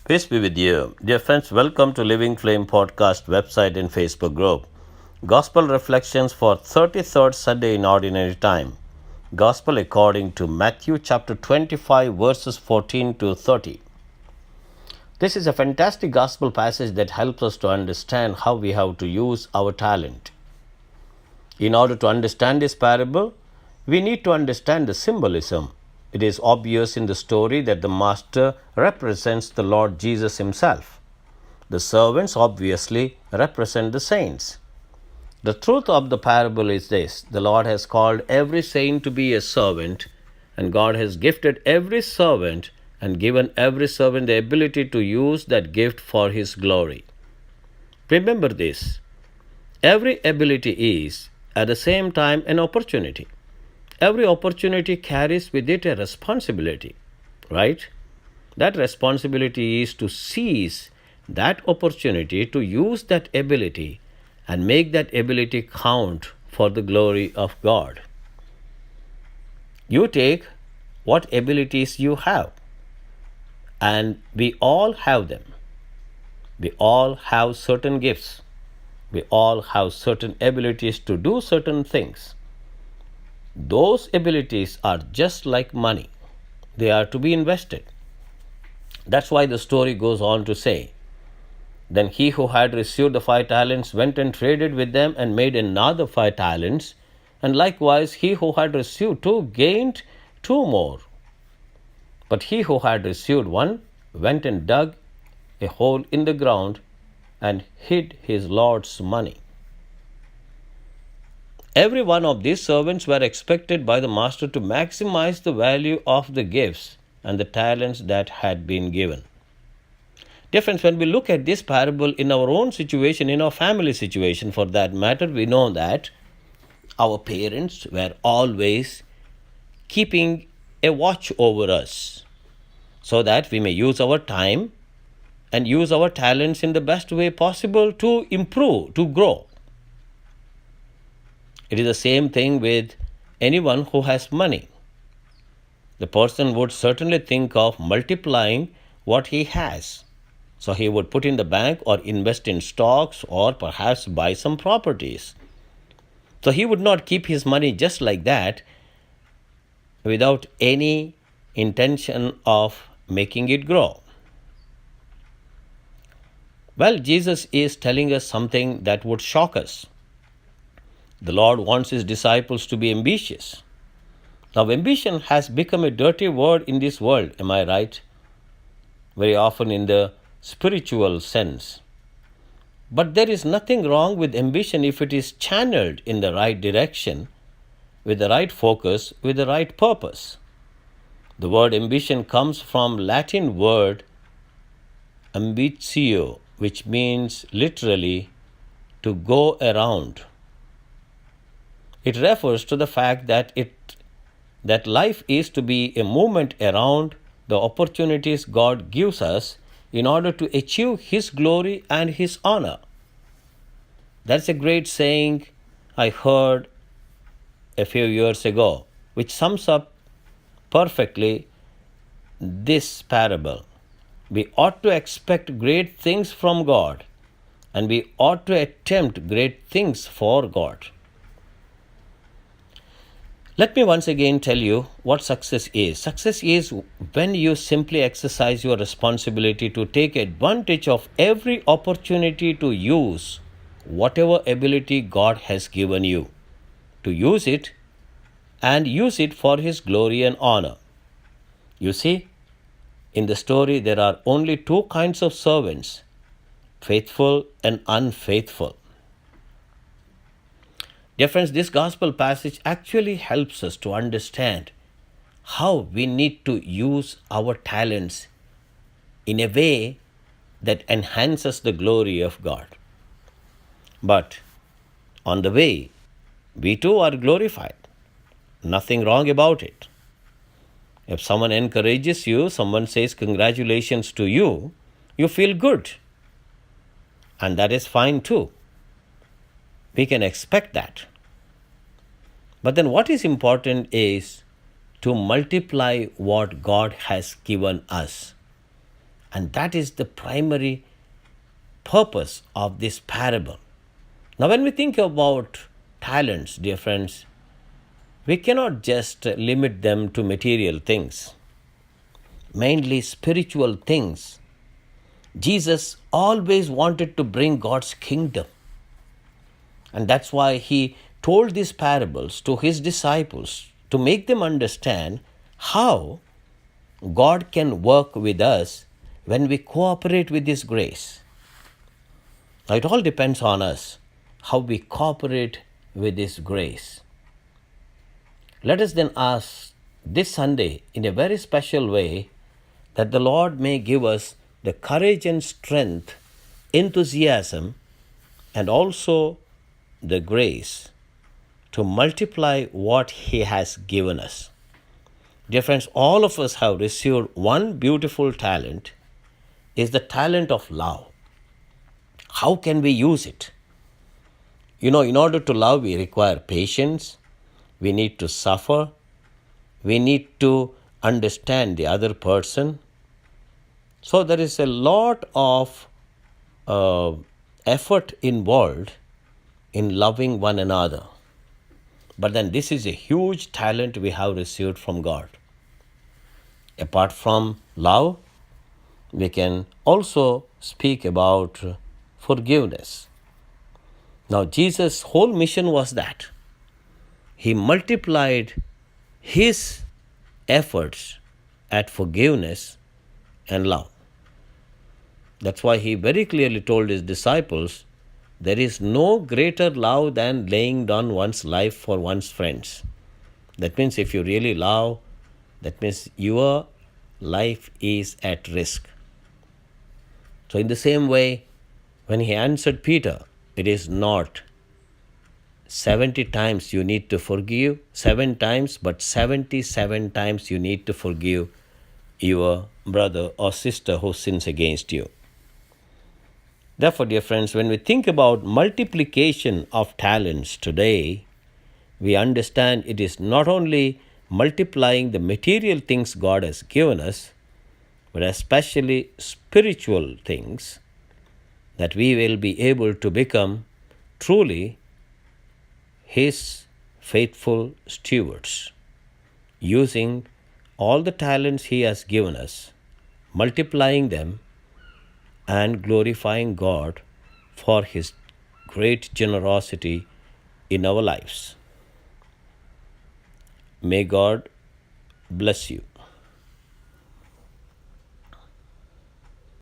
Peace be with you. Dear friends, welcome to Living Flame Podcast website and Facebook group. Gospel Reflections for 33rd Sunday in Ordinary Time. Gospel according to Matthew chapter 25 verses 14 to 30. This is a fantastic gospel passage that helps us to understand how we have to use our talent. In order to understand this parable, we need to understand the symbolism. It is obvious in the story that the master represents the Lord Jesus himself. The servants obviously represent the saints. The truth of the parable is this: the Lord has called every saint to be a servant, and God has gifted every servant and given every servant the ability to use that gift for his glory. Remember this: every ability is at the same time an opportunity. Every opportunity carries with it a responsibility, right? That responsibility is to seize that opportunity, to use that ability, and make that ability count for the glory of God. You take what abilities you have, and we all have them. We all have certain gifts. We all have certain abilities to do certain things. Those abilities are just like money. They are to be invested. That's why the story goes on to say, then he who had received the 5 talents went and traded with them and made another 5 talents. And likewise he who had received 2 gained 2 more. But he who had received 1 went and dug a hole in the ground and hid his Lord's money. Every one of these servants were expected by the master to maximize the value of the gifts and the talents that had been given. Dear friends, when we look at this parable in our own situation, in our family situation for that matter, we know that our parents were always keeping a watch over us so that we may use our time and use our talents in the best way possible to improve, to grow. It is the same thing with anyone who has money. The person would certainly think of multiplying what he has. So he would put in the bank or invest in stocks or perhaps buy some properties. So he would not keep his money just like that without any intention of making it grow. Well, Jesus is telling us something that would shock us. The Lord wants his disciples to be ambitious. Now, ambition has become a dirty word in this world, am I right? Very often in the spiritual sense. But there is nothing wrong with ambition if it is channeled in the right direction, with the right focus, with the right purpose. The word ambition comes from Latin word ambitio, which means literally to go around. It refers to the fact that life is to be a movement around the opportunities God gives us in order to achieve his glory and his honor. That's a great saying I heard a few years ago, which sums up perfectly this parable. We ought to expect great things from God, and we ought to attempt great things for God. Let me once again tell you what success is. Success is when you simply exercise your responsibility to take advantage of every opportunity to use whatever ability God has given you, to use it and use it for his glory and honor. You see, in the story there are only 2 kinds of servants, faithful and unfaithful. Dear friends, this gospel passage actually helps us to understand how we need to use our talents in a way that enhances the glory of God. But on the way, we too are glorified. Nothing wrong about it. If someone encourages you, someone says congratulations to you, you feel good. And that is fine too. We can expect that. But then what is important is to multiply what God has given us. And that is the primary purpose of this parable. Now, when we think about talents, dear friends, we cannot just limit them to material things, mainly spiritual things. Jesus always wanted to bring God's kingdom. And that's why he told these parables to his disciples to make them understand how God can work with us when we cooperate with His grace. Now, it all depends on us, how we cooperate with His grace. Let us then ask this Sunday, in a very special way, that the Lord may give us the courage and strength, enthusiasm, and also the grace to multiply what He has given us. Dear friends, all of us have received one beautiful talent, is the talent of love. How can we use it? In order to love, we require patience, we need to suffer, we need to understand the other person. So there is a lot of effort involved in loving one another. But then this is a huge talent we have received from God. Apart from love, we can also speak about forgiveness. Now, Jesus' whole mission was that He multiplied His efforts at forgiveness and love. That's why He very clearly told His disciples, there is no greater love than laying down one's life for one's friends. That means if you really love, that means your life is at risk. So in the same way, when He answered Peter, it is not 70 times you need to forgive, 7 times, but 77 times you need to forgive your brother or sister who sins against you. Therefore, dear friends, when we think about multiplication of talents today, we understand it is not only multiplying the material things God has given us, but especially spiritual things, that we will be able to become truly His faithful stewards, using all the talents He has given us, multiplying them, and glorifying God for His great generosity in our lives. May God bless you.